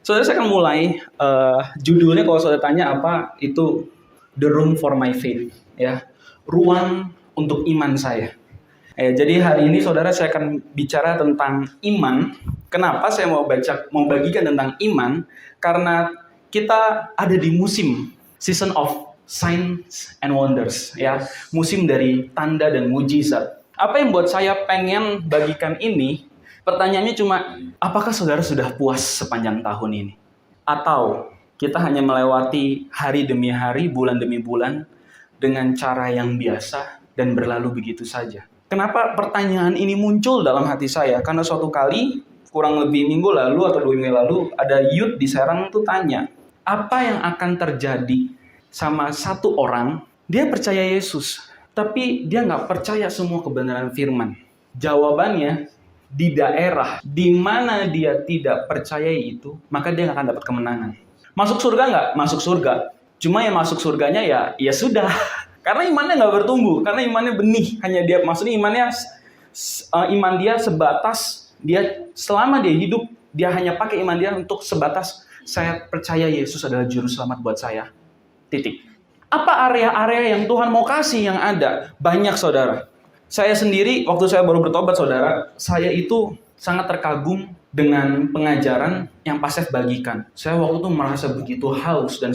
Saudara, saya akan mulai judulnya kalau saudara tanya apa, itu The Room for My Faith, ya. Ruang untuk iman saya. Jadi hari ini saudara saya akan bicara tentang iman. Kenapa saya mau bagikan tentang iman? Karena kita ada di musim season of signs and wonders, ya. Musim dari tanda dan mujizat. Apa yang buat saya pengen bagikan ini? Pertanyaannya cuma, apakah saudara sudah puas sepanjang tahun ini? Atau kita hanya melewati hari demi hari, bulan demi bulan, dengan cara yang biasa dan berlalu begitu saja? Kenapa pertanyaan ini muncul dalam hati saya? Karena suatu kali, kurang lebih minggu lalu atau 2 minggu lalu, ada youth di Serang tuh tanya, apa yang akan terjadi sama satu orang, dia percaya Yesus, tapi dia nggak percaya semua kebenaran firman. Jawabannya, di daerah di mana dia tidak percaya itu, maka dia nggak akan dapat kemenangan. Masuk surga nggak? Masuk surga. Cuma yang masuk surganya ya sudah. Karena imannya nggak bertumbuh, karena imannya benih. Hanya dia, maksudnya iman dia sebatas, dia selama dia hidup, dia hanya pakai iman dia untuk sebatas, saya percaya Yesus adalah juru selamat buat saya. Titik. Apa area-area yang Tuhan mau kasih yang ada? Banyak, saudara. Saya sendiri, waktu saya baru bertobat, saudara, saya itu sangat terkagum dengan pengajaran yang Pasef bagikan. Saya waktu itu merasa begitu haus, dan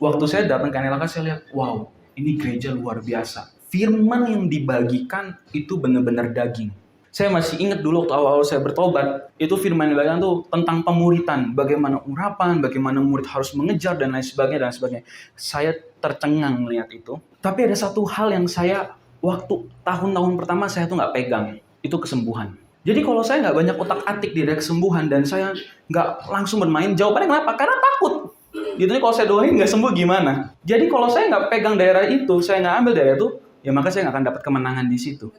waktu saya datang ke Anelaka, saya lihat, wow, ini gereja luar biasa. Firman yang dibagikan itu benar-benar daging. Saya masih ingat dulu waktu awal saya bertobat, itu firman yang dibagikan tuh tentang pemuritan, bagaimana urapan, bagaimana murid harus mengejar, dan lain sebagainya, Saya tercengang melihat itu. Tapi ada satu hal yang saya waktu tahun-tahun pertama saya tuh nggak pegang, itu kesembuhan. Jadi kalau saya nggak banyak otak-atik di daerah kesembuhan dan saya nggak langsung bermain, jawabannya kenapa? Karena takut. Gitu, kalau saya doain nggak sembuh gimana? Jadi kalau saya nggak pegang daerah itu, saya nggak ambil daerah itu, ya maka saya nggak akan dapat kemenangan di situ.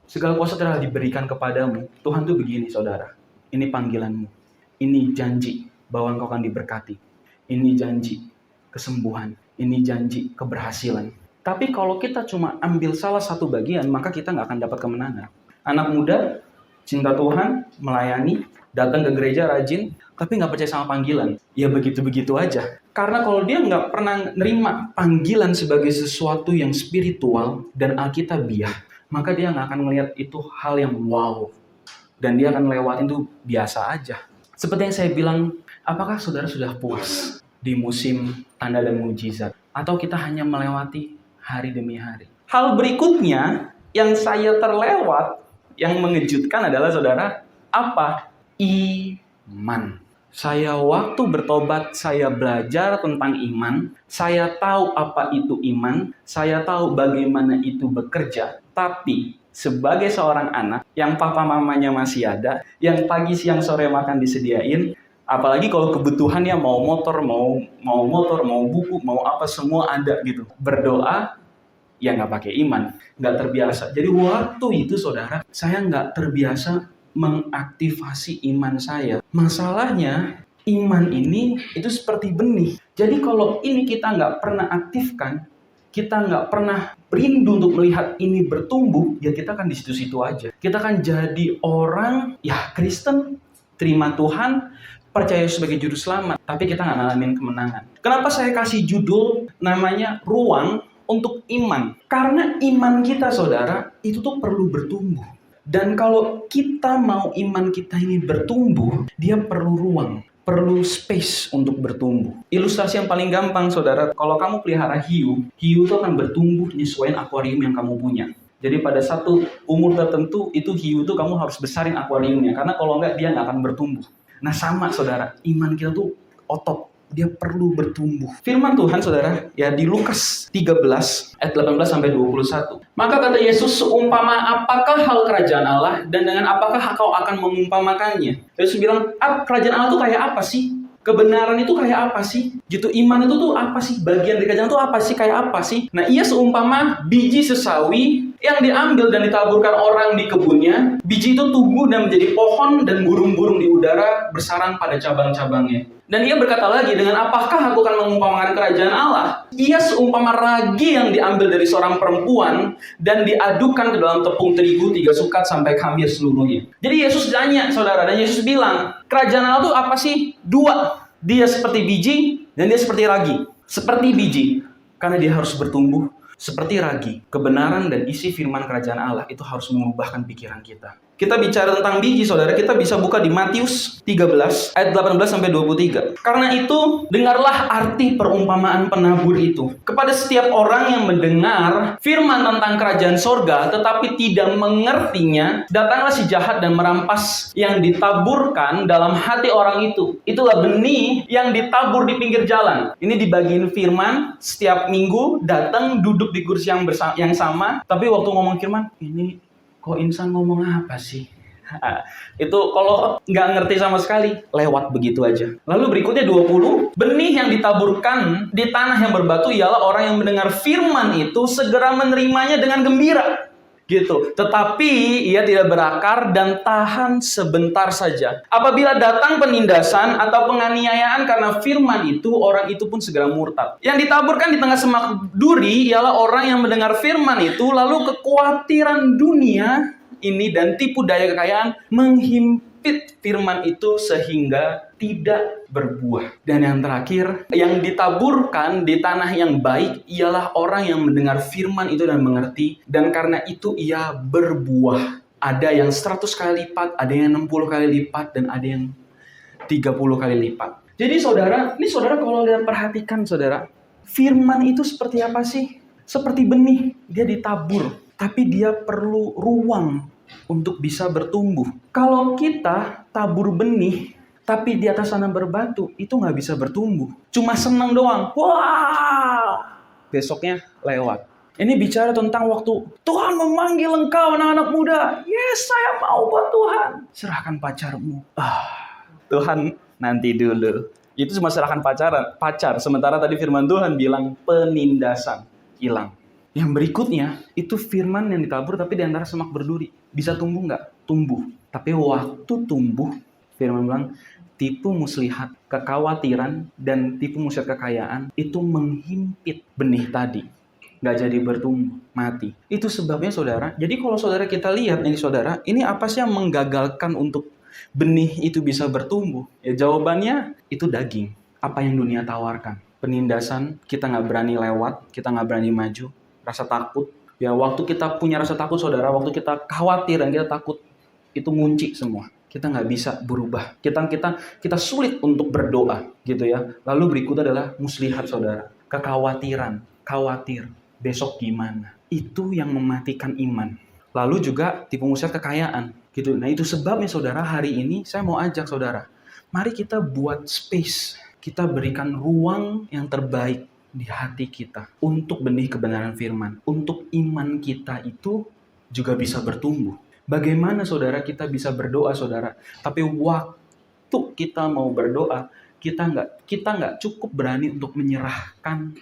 Segala kuasa telah diberikan kepadamu. Tuhan tuh begini, saudara. Ini panggilanmu. Ini janji bahwa engkau akan diberkati. Ini janji kesembuhan. Ini janji keberhasilan. Tapi kalau kita cuma ambil salah satu bagian, maka kita nggak akan dapat kemenangan. Anak muda, cinta Tuhan, melayani, datang ke gereja rajin, tapi nggak percaya sama panggilan. Ya begitu-begitu aja. Karena kalau dia nggak pernah nerima panggilan sebagai sesuatu yang spiritual dan alkitabiah, maka dia nggak akan melihat itu hal yang wow. Dan dia akan lewatin itu biasa aja. Seperti yang saya bilang, apakah saudara sudah puas di musim tanda dan mujizat? Atau kita hanya melewati hari demi hari? Hal berikutnya yang saya terlewat, yang mengejutkan adalah, saudara, apa? Iman. Saya waktu bertobat, saya belajar tentang iman. Saya tahu apa itu iman. Saya tahu bagaimana itu bekerja. Tapi sebagai seorang anak yang papa mamanya masih ada, yang pagi siang sore makan disediain, apalagi kalau kebutuhannya mau motor, mau buku, mau apa, semua ada gitu. Berdoa, ya nggak pakai iman, nggak terbiasa. Jadi waktu itu, saudara, saya nggak terbiasa mengaktifasi iman saya. Masalahnya, iman ini itu seperti benih. Jadi kalau ini kita nggak pernah aktifkan, kita nggak pernah rindu untuk melihat ini bertumbuh, ya kita akan di situ-situ aja. Kita akan jadi orang, ya Kristen, terima Tuhan, percaya sebagai juru selamat, tapi kita nggak ngalamin kemenangan. Kenapa saya kasih judul namanya Ruang untuk Iman? Karena iman kita, saudara, itu tuh perlu bertumbuh. Dan kalau kita mau iman kita ini bertumbuh, dia perlu ruang, perlu space untuk bertumbuh. Ilustrasi yang paling gampang, saudara, kalau kamu pelihara hiu itu akan bertumbuh nyesuaiin akuarium yang kamu punya. Jadi pada satu umur tertentu, itu hiu itu kamu harus besarin akuariumnya, karena kalau enggak dia nggak akan bertumbuh. Nah sama, saudara, iman kita tuh otot, dia perlu bertumbuh. Firman Tuhan, saudara, ya di Lukas 13 ayat 18 sampai 21. Maka kata Yesus, seumpama apakah hal kerajaan Allah, dan dengan apakah kau akan mengumpamakannya? Yesus bilang, kerajaan Allah itu kayak apa sih? Kebenaran itu kayak apa sih? Gitu, iman itu tuh apa sih? Bagian dari kerajaan itu apa sih? Kayak apa sih? Nah, ia seumpama biji sesawi yang diambil dan ditaburkan orang di kebunnya. Biji itu tumbuh dan menjadi pohon, dan burung-burung di udara bersarang pada cabang-cabangnya. Dan ia berkata lagi, dengan apakah aku akan mengumpamakan kerajaan Allah? Ia seumpama ragi yang diambil dari seorang perempuan dan diadukan ke dalam tepung terigu 3 sukat sampai khamir seluruhnya. Jadi Yesus tanya, saudara, dan Yesus bilang, kerajaan Allah itu apa sih? 2. Dia seperti biji dan dia seperti ragi. Seperti biji, karena dia harus bertumbuh. Seperti ragi, kebenaran dan isi firman kerajaan Allah itu harus mengubahkan pikiran kita. Kita bicara tentang biji, saudara, kita bisa buka di Matius 13 ayat 18 sampai 23. Karena itu, dengarlah arti perumpamaan penabur itu. Kepada setiap orang yang mendengar firman tentang kerajaan sorga, tetapi tidak mengertinya, datanglah si jahat dan merampas yang ditaburkan dalam hati orang itu. Itulah benih yang ditabur di pinggir jalan. Ini dibagiin firman, setiap minggu datang duduk di kursi yang sama, tapi waktu ngomong firman, ini kok insan ngomong apa sih? Itu kalau nggak ngerti sama sekali, lewat begitu aja. Lalu berikutnya 20, benih yang ditaburkan di tanah yang berbatu ialah orang yang mendengar firman itu segera menerimanya dengan gembira. Gitu. Tetapi ia tidak berakar dan tahan sebentar saja. Apabila datang penindasan atau penganiayaan karena firman itu, orang itu pun segera murtad. Yang ditaburkan di tengah semak duri ialah orang yang mendengar firman itu, lalu kekhawatiran dunia ini dan tipu daya kekayaan menghimpit firman itu sehingga tidak berbuah. Dan yang terakhir, yang ditaburkan di tanah yang baik ialah orang yang mendengar firman itu dan mengerti, dan karena itu ia berbuah. Ada yang 100 kali lipat, ada yang 60 kali lipat, dan ada yang 30 kali lipat. Jadi saudara, ini saudara kalau lihat perhatikan saudara, firman itu seperti apa sih? Seperti benih, dia ditabur, tapi dia perlu ruang untuk bisa bertumbuh. Kalau kita tabur benih, tapi di atas sana berbatu, itu nggak bisa bertumbuh. Cuma senang doang. Wah! Besoknya lewat. Ini bicara tentang waktu Tuhan memanggil engkau anak-anak muda. Yes, saya mau buat Tuhan. Serahkan pacarmu. Tuhan nanti dulu. Itu cuma serahkan pacar. Sementara tadi firman Tuhan bilang penindasan. Hilang. Yang berikutnya, itu firman yang ditabur tapi di antara semak berduri. Bisa tumbuh nggak? Tumbuh. Tapi waktu tumbuh, firman bilang, tipu muslihat, kekhawatiran, dan tipu muslihat kekayaan, itu menghimpit benih tadi. Nggak jadi bertumbuh, mati. Itu sebabnya saudara. Jadi kalau saudara kita lihat nih saudara, ini apa sih yang menggagalkan untuk benih itu bisa bertumbuh? Ya jawabannya, itu daging. Apa yang dunia tawarkan? Penindasan, kita nggak berani lewat, kita nggak berani maju. Rasa takut. Ya waktu kita punya rasa takut saudara, waktu kita khawatir dan kita takut, itu ngunci semua. Kita nggak bisa berubah. Kita sulit untuk berdoa gitu ya. Lalu berikutnya adalah muslihat saudara. Kekhawatiran, khawatir, besok gimana. Itu yang mematikan iman. Lalu juga tipu muslihat kekayaan gitu. Nah itu sebabnya saudara, hari ini saya mau ajak saudara, mari kita buat space. Kita berikan ruang yang terbaik di hati kita untuk benih kebenaran firman, untuk iman kita itu juga bisa bertumbuh. Bagaimana saudara kita bisa berdoa saudara, tapi waktu kita mau berdoa, kita nggak cukup berani untuk menyerahkan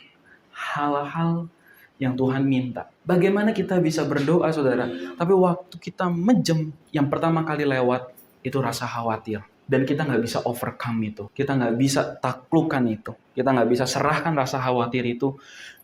hal-hal yang Tuhan minta. Bagaimana kita bisa berdoa saudara, tapi waktu kita mejem, yang pertama kali lewat itu rasa khawatir. Dan kita nggak bisa overcome itu. Kita nggak bisa taklukkan itu. Kita nggak bisa serahkan rasa khawatir itu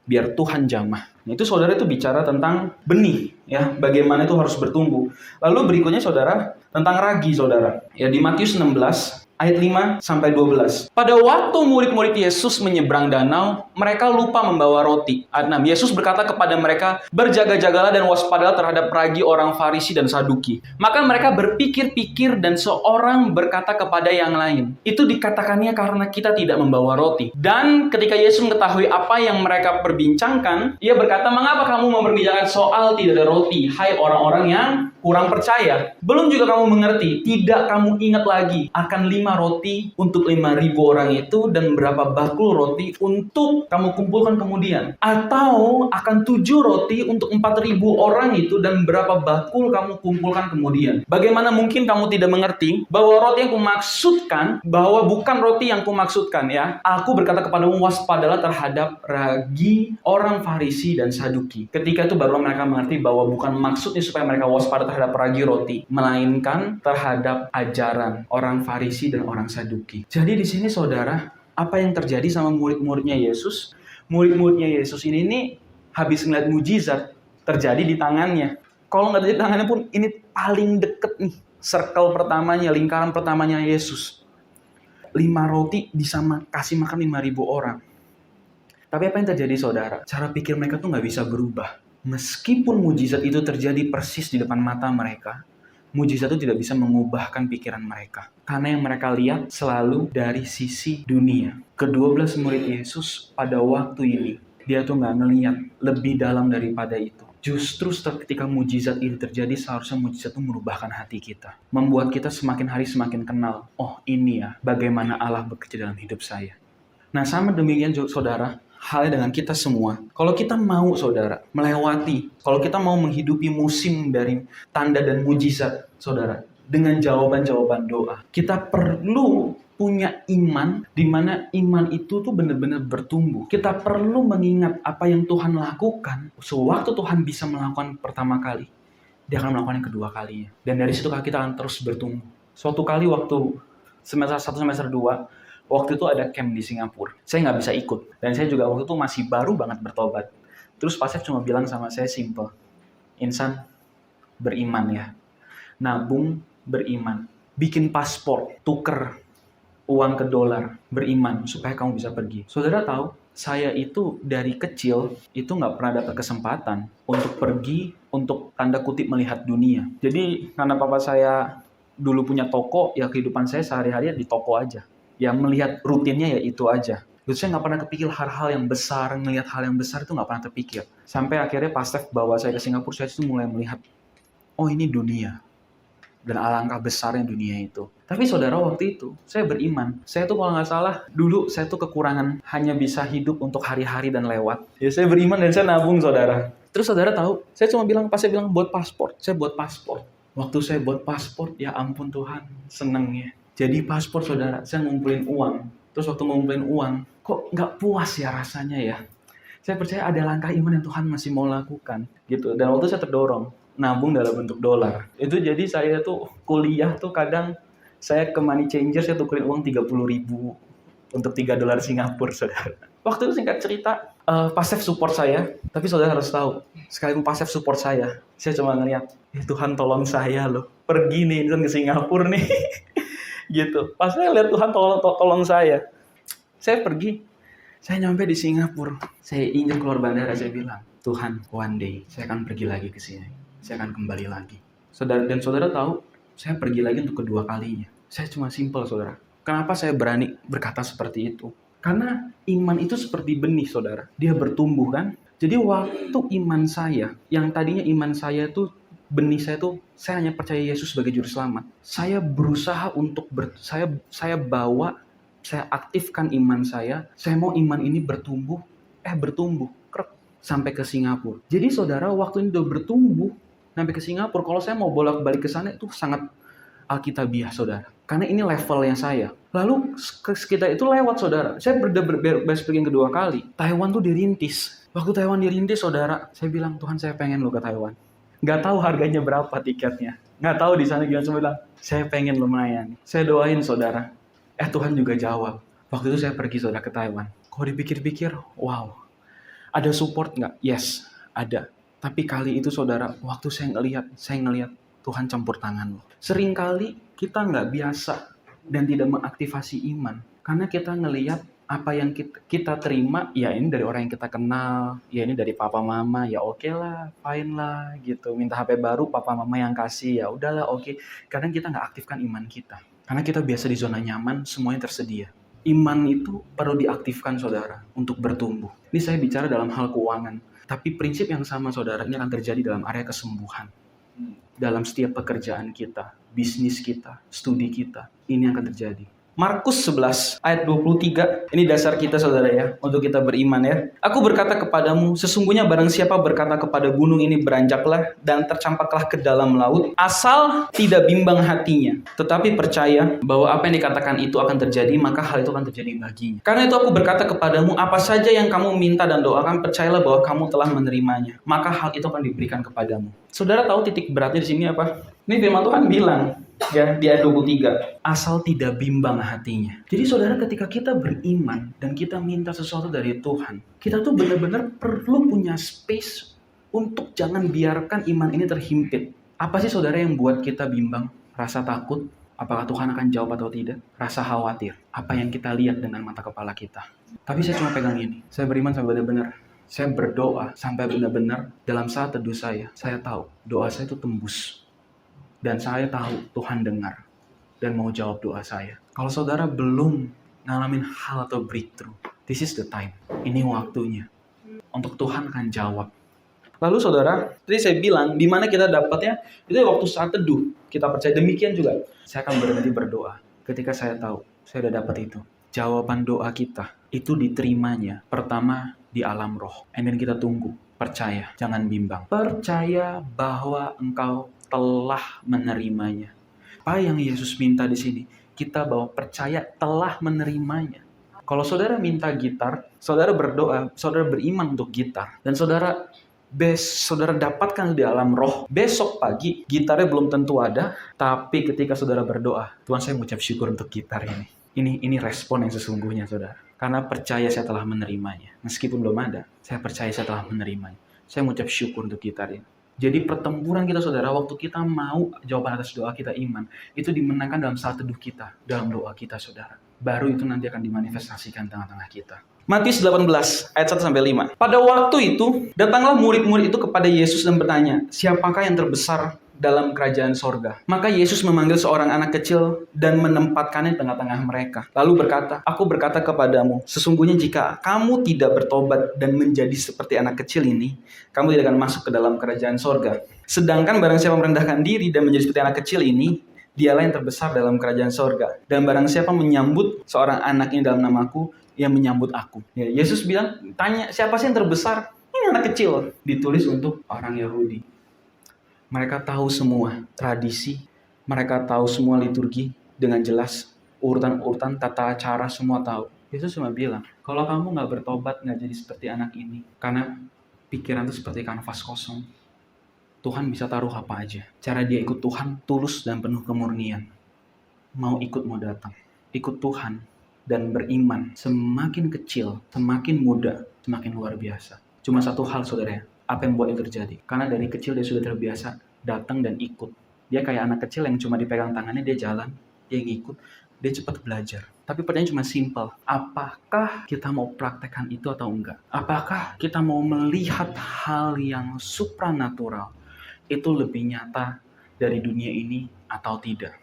biar Tuhan jamah. Nah, itu saudara itu bicara tentang benih. Ya, bagaimana itu harus bertumbuh. Lalu berikutnya saudara, tentang ragi saudara. Ya, di Matius 16 ayat 5-12. Pada waktu murid-murid Yesus menyeberang danau, mereka lupa membawa roti. Ayat 6. Yesus berkata kepada mereka, berjaga-jagalah dan waspadalah terhadap ragi orang Farisi dan Saduki. Maka mereka berpikir-pikir dan seorang berkata kepada yang lain, itu dikatakannya karena kita tidak membawa roti. Dan ketika Yesus mengetahui apa yang mereka perbincangkan, ia berkata, mengapa kamu memperbincangkan soal tidak ada roti? Hai orang-orang yang kurang percaya. Belum juga kamu mengerti, tidak kamu ingat lagi akan 5 roti untuk 5.000 orang itu dan berapa bakul roti untuk kamu kumpulkan kemudian, atau akan 7 roti untuk 4.000 orang itu dan berapa bakul kamu kumpulkan kemudian. Bagaimana mungkin kamu tidak mengerti bahwa roti yang kumaksudkan, bahwa bukan roti yang kumaksudkan ya. Aku berkata kepadamu, waspadalah terhadap ragi orang Farisi dan Saduki. Ketika itu baru mereka mengerti bahwa bukan maksudnya supaya mereka waspada terhadap ragi roti, melainkan terhadap ajaran orang Farisi dan orang Saduki. Jadi di sini saudara, apa yang terjadi sama murid-muridnya Yesus? Murid-muridnya Yesus ini habis ngeliat mujizat terjadi di tangannya. Kalau nggak terjadi di tangannya pun, ini paling deket nih, circle pertamanya, lingkaran pertamanya Yesus. 5 roti bisa kasih makan 5.000 orang. Tapi apa yang terjadi saudara? Cara pikir mereka tuh nggak bisa berubah. Meskipun mujizat itu terjadi persis di depan mata mereka, mujizat itu tidak bisa mengubahkan pikiran mereka. Karena yang mereka lihat selalu dari sisi dunia. Ke-12 murid Yesus pada waktu ini, dia tuh nggak ngelihat lebih dalam daripada itu. Justru ketika mujizat ini terjadi, seharusnya mujizat itu merubahkan hati kita. Membuat kita semakin hari semakin kenal. Oh ini ya, bagaimana Allah bekerja dalam hidup saya. Nah sama demikian saudara, halnya dengan kita semua. Kalau kita mau saudara melewati, kalau kita mau menghidupi musim dari tanda dan mujizat saudara, dengan jawaban-jawaban doa, kita perlu punya iman, di mana iman itu tuh benar-benar bertumbuh. Kita perlu mengingat apa yang Tuhan lakukan. Sewaktu Tuhan bisa melakukan pertama kali, dia akan melakukan yang kedua kalinya. Dan dari situ kita akan terus bertumbuh. Suatu kali waktu semester 1, semester 2, waktu itu ada camp di Singapura. Saya nggak bisa ikut. Dan saya juga waktu itu masih baru banget bertobat. Terus Pak Chef cuma bilang sama saya simple. Insan, beriman ya. Nabung, beriman. Bikin paspor, tuker uang ke dolar, beriman supaya kamu bisa pergi. Saudara tahu, saya itu dari kecil itu nggak pernah dapat kesempatan untuk pergi, untuk tanda kutip melihat dunia. Jadi karena papa saya dulu punya toko, ya kehidupan saya sehari-hari di toko aja. Ya melihat rutinnya ya itu aja. Terus saya nggak pernah kepikir hal-hal yang besar, ngelihat hal yang besar itu nggak pernah terpikir. Sampai akhirnya pas Steph bawa saya ke Singapura, saya itu mulai melihat, oh ini dunia. Dan alangkah besarnya dunia itu. Tapi saudara waktu itu, saya beriman. Saya tuh kalau nggak salah, dulu saya tuh kekurangan hanya bisa hidup untuk hari-hari dan lewat. Ya saya beriman dan saya nabung saudara. Terus saudara tahu, saya cuma bilang, pas saya bilang buat paspor. Saya buat paspor. Waktu saya buat paspor, ya ampun Tuhan, senengnya. Jadi paspor saudara, saya ngumpulin uang. Terus waktu ngumpulin uang, kok nggak puas ya rasanya ya. Saya percaya ada langkah iman yang Tuhan masih mau lakukan. Gitu. Dan waktu saya terdorong, nabung dalam bentuk dolar. Itu jadi saya tuh kuliah tuh kadang saya ke money changer, saya tukerin uang 30.000 untuk 3 dolar Singapura, saudara. Waktu itu singkat cerita, Pak Chef support saya, tapi saudara harus tahu, sekalipun Pak Chef support saya cuma ngeliat, Tuhan tolong saya loh, pergi nih ke Singapura nih, gitu. Pas saya lihat Tuhan tolong saya pergi, saya nyampe di Singapura, saya ingin keluar bandara, saya bilang, Tuhan, one day saya akan pergi lagi ke sini. Saya akan kembali lagi. Saudara tahu, saya pergi lagi untuk kedua kalinya. Saya cuma simpel, saudara. Kenapa saya berani berkata seperti itu? Karena iman itu seperti benih, saudara. Dia bertumbuh kan? Jadi waktu iman saya, yang tadinya iman saya tuh, benih saya tuh, saya hanya percaya Yesus sebagai juru selamat. Saya berusaha untuk, saya bawa, saya aktifkan iman saya mau iman ini bertumbuh, sampai ke Singapura. Jadi saudara, waktu ini udah bertumbuh, sampai ke Singapura, kalau saya mau bolak-balik ke sana itu sangat alkitabiah, saudara. Karena ini levelnya saya. Lalu kita itu lewat, saudara. Saya bebas pergi yang kedua kali. Taiwan tuh dirintis. Waktu Taiwan dirintis, saudara, saya bilang, Tuhan saya pengen lo ke Taiwan. Nggak tahu harganya berapa tiketnya. Nggak tahu di sana gimana, saya bilang, saya pengen lo melayani. Saya doain, saudara. Tuhan juga jawab. Waktu itu saya pergi, saudara, ke Taiwan. Kalau dipikir-pikir, wow. Ada support nggak? Yes, ada. Tapi kali itu saudara, waktu saya ngelihat Tuhan campur tangan lo. Seringkali kita nggak biasa dan tidak mengaktifasi iman. Karena kita ngelihat apa yang kita terima, ya ini dari orang yang kita kenal, ya ini dari papa mama, ya oke lah, fine lah gitu. Minta HP baru, papa mama yang kasih, ya udahlah oke. Kadang kita nggak aktifkan iman kita. Karena kita biasa di zona nyaman, semuanya tersedia. Iman itu perlu diaktifkan saudara untuk bertumbuh. Ini saya bicara dalam hal keuangan. Tapi prinsip yang sama saudara, ini akan terjadi dalam area kesembuhan. Dalam setiap pekerjaan kita, bisnis kita, studi kita, ini akan terjadi. Markus 11 ayat 23, ini dasar kita saudara ya, untuk kita beriman ya. Aku berkata kepadamu, sesungguhnya barang siapa berkata kepada gunung ini beranjaklah dan tercampaklah ke dalam laut, asal tidak bimbang hatinya, tetapi percaya bahwa apa yang dikatakan itu akan terjadi, maka hal itu akan terjadi baginya. Karena itu aku berkata kepadamu, apa saja yang kamu minta dan doakan, percayalah bahwa kamu telah menerimanya, maka hal itu akan diberikan kepadamu. Saudara tahu titik beratnya di sini apa? Ini firman Tuhan bilang, ya, di ayat 23, asal tidak bimbang hatinya. Jadi saudara, ketika kita beriman dan kita minta sesuatu dari Tuhan, kita tuh benar-benar perlu punya space untuk jangan biarkan iman ini terhimpit. Apa sih saudara yang buat kita bimbang? Rasa takut, Apakah Tuhan akan jawab atau tidak? Rasa khawatir. Apa yang kita lihat dengan mata kepala kita. Tapi saya cuma pegang ini. Saya beriman sampai benar-benar. Saya berdoa sampai benar-benar dalam saat teduh saya tahu doa saya itu tembus. Dan saya tahu Tuhan dengar dan mau jawab doa saya. Kalau saudara belum ngalamin hal atau breakthrough, this is the time. Ini waktunya. Untuk Tuhan akan jawab. Lalu saudara, tadi saya bilang, di mana kita dapatnya, itu waktu saat teduh. Kita percaya demikian juga. Saya akan berhenti berdoa ketika saya tahu, saya sudah dapat itu. Jawaban doa kita, itu diterimanya. Pertama, di alam roh. And then kita tunggu. Percaya, jangan bimbang. Percaya bahwa engkau telah menerimanya. Apa yang Yesus minta di sini? Kita bawa percaya telah menerimanya. Kalau saudara minta gitar, saudara berdoa, saudara beriman untuk gitar. Dan saudara dapatkan di alam roh. Besok pagi, gitarnya belum tentu ada. Tapi ketika saudara berdoa, Tuhan saya mengucap syukur untuk gitar ini. Ini respon yang sesungguhnya saudara. Karena percaya saya telah menerimanya. Meskipun belum ada, saya percaya saya telah menerimanya. Saya mengucap syukur untuk gitar ini. Jadi pertempuran kita saudara, waktu kita mau jawaban atas doa kita iman, itu dimenangkan dalam saat teduh kita, dalam doa kita saudara. Baru itu nanti akan dimanifestasikan tengah-tengah kita. Matius 18 ayat 1-5. Pada waktu itu, datanglah murid-murid itu kepada Yesus dan bertanya, siapakah yang terbesar dalam kerajaan sorga? Maka Yesus memanggil seorang anak kecil dan menempatkannya di tengah-tengah mereka. Lalu berkata, aku berkata kepadamu, sesungguhnya jika kamu tidak bertobat dan menjadi seperti anak kecil ini, kamu tidak akan masuk ke dalam kerajaan sorga. Sedangkan barang siapa merendahkan diri dan menjadi seperti anak kecil ini, dialah yang terbesar dalam kerajaan sorga. Dan barang siapa menyambut seorang anak ini dalam namaku, yang menyambut aku. Ya, Yesus bilang, tanya siapa sih yang terbesar? Ini anak kecil. Ditulis untuk orang Yahudi. Mereka tahu semua tradisi, mereka tahu semua liturgi dengan jelas, urutan-urutan, tata cara semua tahu. Yesus cuma bilang, kalau kamu nggak bertobat, nggak jadi seperti anak ini, karena pikiran itu seperti kanvas kosong, Tuhan bisa taruh apa aja. Cara dia ikut Tuhan tulus dan penuh kemurnian. Mau ikut, mau datang. Ikut Tuhan dan beriman, semakin kecil, semakin muda, semakin luar biasa. Cuma satu hal saudara, apa yang buat itu terjadi? Karena dari kecil dia sudah terbiasa datang dan ikut. Dia kayak anak kecil yang cuma dipegang tangannya, dia jalan, dia ngikut, dia cepat belajar. Tapi pertanyaan cuma simpel, apakah kita mau praktekkan itu atau enggak? Apakah kita mau melihat hal yang supranatural itu lebih nyata dari dunia ini atau tidak?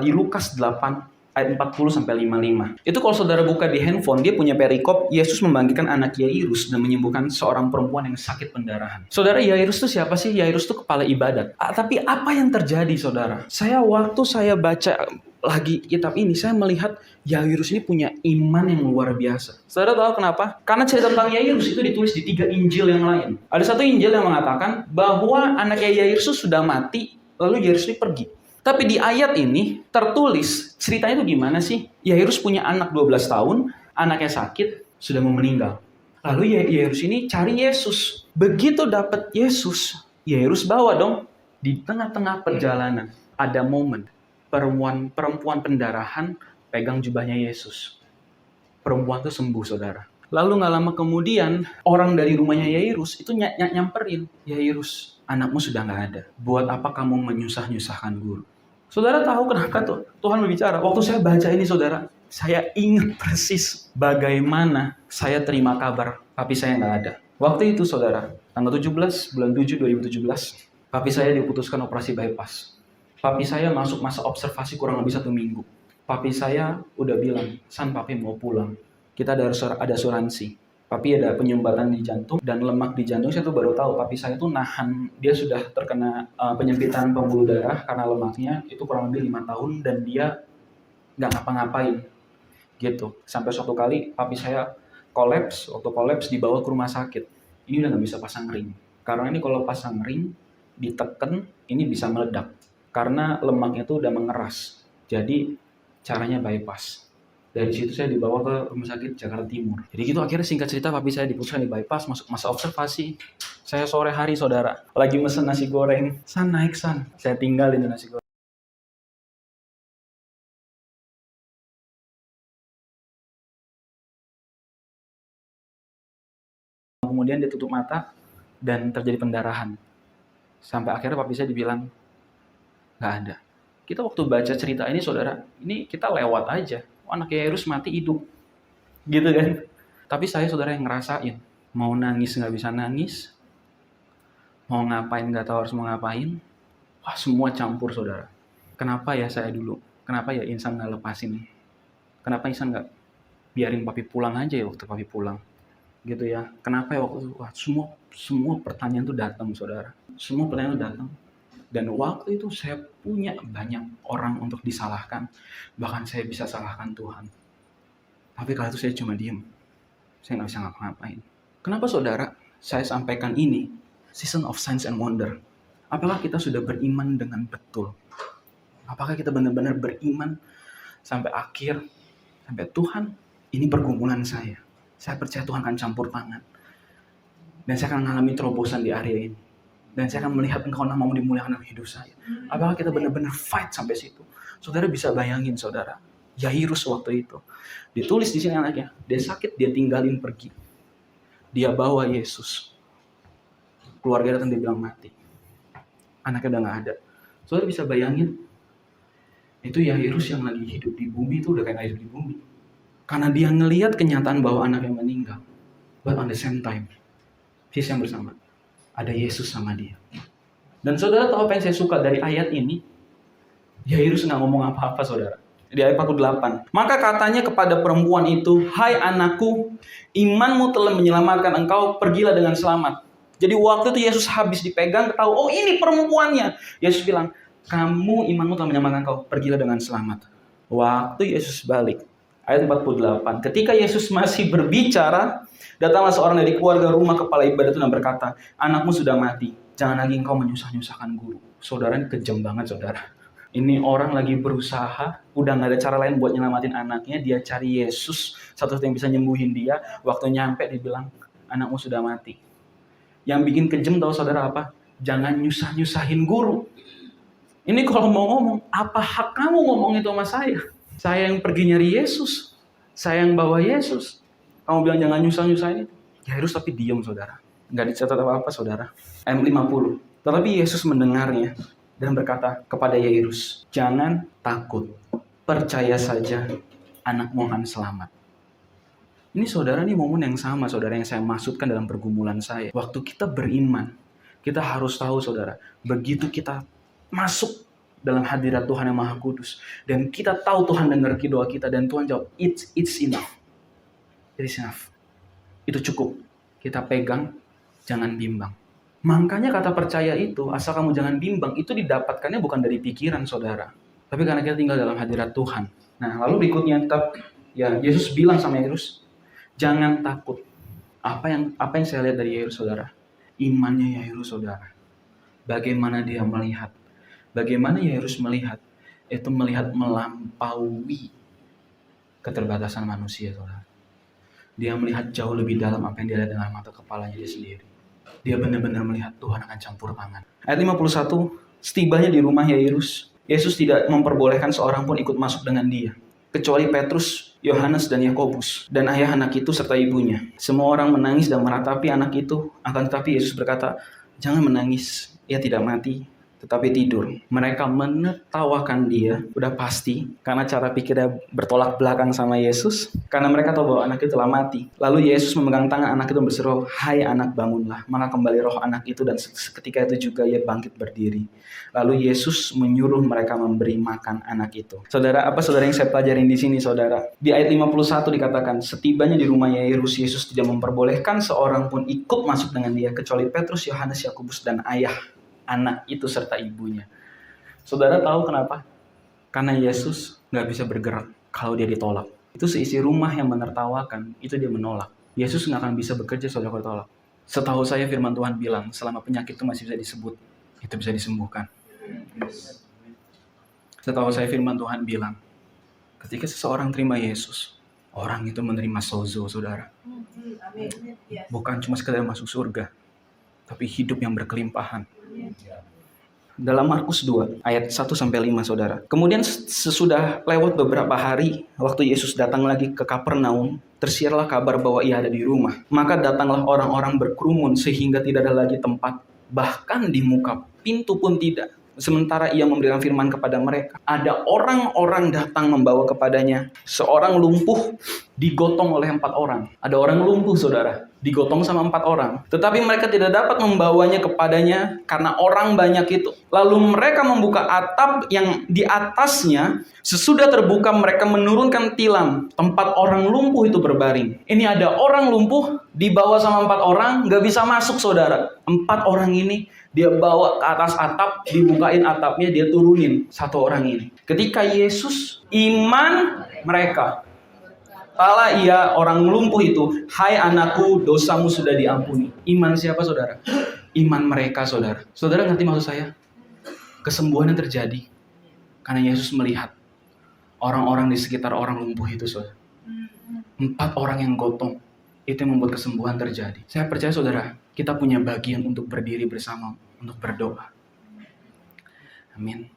Di Lukas 8 ayat 40-55. Itu kalau saudara buka di handphone, dia punya perikop, Yesus membangkitkan anak Yairus dan menyembuhkan seorang perempuan yang sakit pendarahan. Saudara, Yairus itu siapa sih? Yairus itu kepala ibadat. Tapi apa yang terjadi saudara? Waktu saya baca lagi kitab ini, saya melihat Yairus ini punya iman yang luar biasa. Saudara tahu kenapa? Karena cerita tentang Yairus itu ditulis di 3 Injil yang lain. Ada satu Injil yang mengatakan bahwa anaknya Yairus sudah mati, lalu Yairus ini pergi. Tapi di ayat ini tertulis ceritanya itu gimana sih? Yairus punya anak 12 tahun, anaknya sakit, sudah mau meninggal. Lalu Yairus ini cari Yesus. Begitu dapat Yesus, Yairus bawa dong. Di tengah-tengah perjalanan ada momen perempuan pendarahan pegang jubahnya Yesus. Perempuan itu sembuh saudara. Lalu gak lama kemudian orang dari rumahnya Yairus itu nyamperin, Yairus, anakmu sudah gak ada. Buat apa kamu menyusah-nyusahkan guru? Saudara tahu kenapa tuh Tuhan berbicara? Waktu saya baca ini saudara, saya ingat persis bagaimana saya terima kabar papi saya nggak ada. Waktu itu saudara, tanggal 17 bulan 7 2017, papi saya diputuskan operasi bypass. Papi saya masuk masa observasi kurang lebih 1 minggu. Papi saya udah bilang, San papi mau pulang. Kita ada asuransi. Papi ada penyumbatan di jantung dan lemak di jantung. Saya tuh baru tahu papi saya tuh nahan, dia sudah terkena penyempitan pembuluh darah karena lemaknya itu kurang lebih 5 tahun dan dia nggak ngapa-ngapain gitu. Sampai suatu kali papi saya kolaps, waktu kolaps dibawa ke rumah sakit. Ini udah nggak bisa pasang ring. Karena ini kalau pasang ring diteken ini bisa meledak karena lemaknya tuh udah mengeras. Jadi caranya bypass. Dari situ saya dibawa ke rumah sakit Jakarta Timur. Jadi gitu akhirnya singkat cerita papi saya diputuskan di bypass, masuk masa observasi. Saya sore hari saudara, lagi mesen nasi goreng. San naik San, saya tinggalin nasi goreng. Kemudian dia tutup mata dan terjadi pendarahan. Sampai akhirnya papi saya dibilang, gak ada. Kita waktu baca cerita ini saudara, ini kita lewat aja. Anak Yairus mati hidup. Gitu kan. Tapi saya saudara yang ngerasain. Mau nangis nggak bisa nangis. Mau ngapain nggak tahu harus mau ngapain. Wah, semua campur saudara. Kenapa ya saya dulu? Kenapa ya Insan nggak lepasin? Kenapa Insan nggak biarin papi pulang aja ya waktu papi pulang? Gitu ya. Kenapa ya waktu itu? Wah, semua pertanyaan tuh datang saudara. Semua pertanyaan tuh datang. Dan waktu itu saya punya banyak orang untuk disalahkan. Bahkan saya bisa salahkan Tuhan. Tapi kala itu saya cuma diem. Saya nggak bisa ngapa-ngapain. Kenapa saudara saya sampaikan ini? Season of Signs and Wonder. Apakah kita sudah beriman dengan betul? Apakah kita benar-benar beriman sampai akhir? Sampai Tuhan, ini pergumulan saya. Saya percaya Tuhan akan campur tangan. Dan saya akan mengalami terobosan di area ini. Dan saya akan melihat Engkau namamu dimuliakan dalam hidup saya. Apakah kita benar-benar fight sampai situ? Saudara bisa bayangin saudara. Yairus waktu itu. Ditulis di sini anaknya. Dia sakit, dia tinggalin pergi. Dia bawa Yesus. Keluarga datang, dia bilang mati. Anaknya udah gak ada. Saudara bisa bayangin. Itu Yairus yang lagi hidup di bumi itu udah kayak hidup di bumi. Karena dia ngelihat kenyataan bahwa anaknya meninggal. But on the same time. Sisi yang bersama. Ada Yesus sama dia. Dan saudara tahu apa yang saya suka dari ayat ini? Yairus nggak ngomong apa-apa saudara. Di ayat 48. Maka katanya kepada perempuan itu, hai anakku, imanmu telah menyelamatkan engkau, pergilah dengan selamat. Jadi waktu itu Yesus habis dipegang, tahu, oh ini perempuannya. Yesus bilang, kamu imanmu telah menyelamatkan engkau, pergilah dengan selamat. Waktu Yesus balik. Ayat 48. Ketika Yesus masih berbicara, datanglah seorang dari keluarga rumah kepala ibadat itu dan berkata, anakmu sudah mati, jangan lagi engkau menyusah-nyusahkan guru. Saudara, ini kejam banget saudara. Ini orang lagi berusaha, udah gak ada cara lain buat nyelamatin anaknya, dia cari Yesus, satu-satu yang bisa nyembuhin dia. Waktu nyampe dibilang, anakmu sudah mati. Yang bikin kejam tahu saudara apa? Jangan nyusah-nyusahin guru. Ini kalau mau ngomong, apa hak kamu ngomong itu sama saya? Saya yang pergi nyari Yesus. Saya yang bawa Yesus. Kamu bilang jangan nyusah-nyusahin itu. Yairus tapi diam saudara. Nggak dicatat apa-apa saudara. Ayat 50. Tetapi Yesus mendengarnya dan berkata kepada Yairus, jangan takut. Percaya saja anakmu akan selamat. Ini saudara, ini momen yang sama saudara yang saya maksudkan dalam pergumulan saya. Waktu kita beriman, kita harus tahu saudara. Begitu kita masuk dalam hadirat Tuhan yang Maha Kudus. Dan kita tahu Tuhan dengar doa kita. Dan Tuhan jawab, it's enough. It is enough. Itu cukup. Kita pegang, jangan bimbang. Makanya kata percaya itu, asal kamu jangan bimbang, itu didapatkannya bukan dari pikiran saudara. Tapi karena kita tinggal dalam hadirat Tuhan. Nah, lalu berikutnya tetap, ya Yesus bilang sama Yairus, jangan takut. Apa yang saya lihat dari Yairus saudara? Imannya Yairus saudara. Bagaimana dia melihat? Bagaimana Yairus melihat? Itu melihat melampaui keterbatasan manusia, saudara. Dia melihat jauh lebih dalam apa yang dia lihat dengan mata kepalanya dia sendiri. Dia benar-benar melihat Tuhan akan campur tangan. Ayat 51, setibanya di rumah Yairus, Yesus tidak memperbolehkan seorang pun ikut masuk dengan dia, kecuali Petrus, Yohanes, dan Yakobus, dan ayah anak itu serta ibunya. Semua orang menangis dan meratapi anak itu, akan tetapi Yesus berkata, jangan menangis, ia tidak mati, tetapi tidur. Mereka menertawakan dia, udah pasti, karena cara pikirnya bertolak belakang sama Yesus, karena mereka tahu bahwa anak itu telah mati. Lalu Yesus memegang tangan anak itu dan berseru, hai anak bangunlah. Maka kembali roh anak itu dan seketika itu juga ia bangkit berdiri. Lalu Yesus menyuruh mereka memberi makan anak itu. Saudara, apa saudara yang saya pelajarin di sini saudara? Di ayat 51 dikatakan, setibanya di rumah Yairus, Yesus tidak memperbolehkan seorang pun ikut masuk dengan dia, kecuali Petrus, Yohanes, Yakobus, dan ayah anak itu serta ibunya. Saudara tahu kenapa? Karena Yesus gak bisa bergerak kalau dia ditolak. Itu seisi rumah yang menertawakan, itu dia menolak. Yesus gak akan bisa bekerja saudara kalau ditolak. Setahu saya firman Tuhan bilang, selama penyakit itu masih bisa disebut, itu bisa disembuhkan. Setahu saya firman Tuhan bilang, ketika seseorang terima Yesus, orang itu menerima sozo saudara. Bukan cuma sekedar masuk surga, tapi hidup yang berkelimpahan. Dalam Markus 2 ayat 1-5 saudara. Kemudian sesudah lewat beberapa hari, waktu Yesus datang lagi ke Kapernaum, tersiarlah kabar bahwa ia ada di rumah. Maka datanglah orang-orang berkerumun sehingga tidak ada lagi tempat, bahkan di muka pintu pun tidak. Sementara ia memberikan firman kepada mereka, ada orang-orang datang membawa kepadanya seorang lumpuh digotong oleh 4 orang. Ada orang lumpuh, saudara, digotong sama 4 orang. Tetapi mereka tidak dapat membawanya kepadanya karena orang banyak itu. Lalu mereka membuka atap yang di atasnya. Sesudah terbuka, mereka menurunkan tilam tempat orang lumpuh itu berbaring. Ini ada orang lumpuh dibawa sama 4 orang, nggak bisa masuk, saudara. 4 orang ini dia bawa ke atas atap, dibukain atapnya, dia turunin 1 orang ini. Ketika Yesus, iman mereka. Kala ia orang lumpuh itu, hai anakku, dosamu sudah diampuni. Iman siapa, saudara? Iman mereka, saudara. Saudara ngerti maksud saya? Kesembuhan yang terjadi karena Yesus melihat orang-orang di sekitar orang lumpuh itu, saudara. 4 orang yang gotong, itu yang membuat kesembuhan terjadi. Saya percaya, saudara, kita punya bagian untuk berdiri bersama, untuk berdoa. Amin.